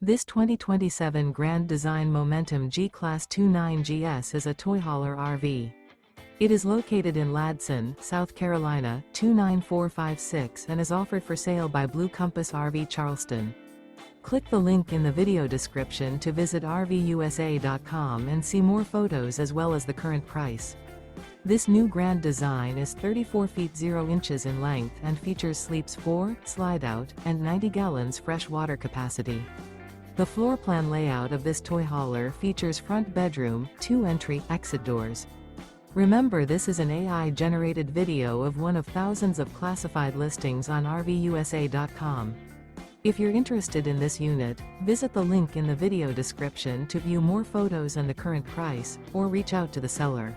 This 2027 Grand Design Momentum G-Class 29GS is a toy hauler RV. It is located in Ladson, South Carolina, 29456 and is offered for sale by Blue Compass RV Charleston. Click the link in the video description to visit RVUSA.com and see more photos as well as the current price. This new grand design is 34 feet 0 inches in length and features sleeps 4, Slideout, and 90 gallons fresh water capacity. The floor plan layout of this toy hauler features front bedroom, 2 entry, exit doors. Remember, this is an AI-generated video of one of thousands of classified listings on RVUSA.com. If you're interested in this unit, visit the link in the video description to view more photos and the current price, or reach out to the seller.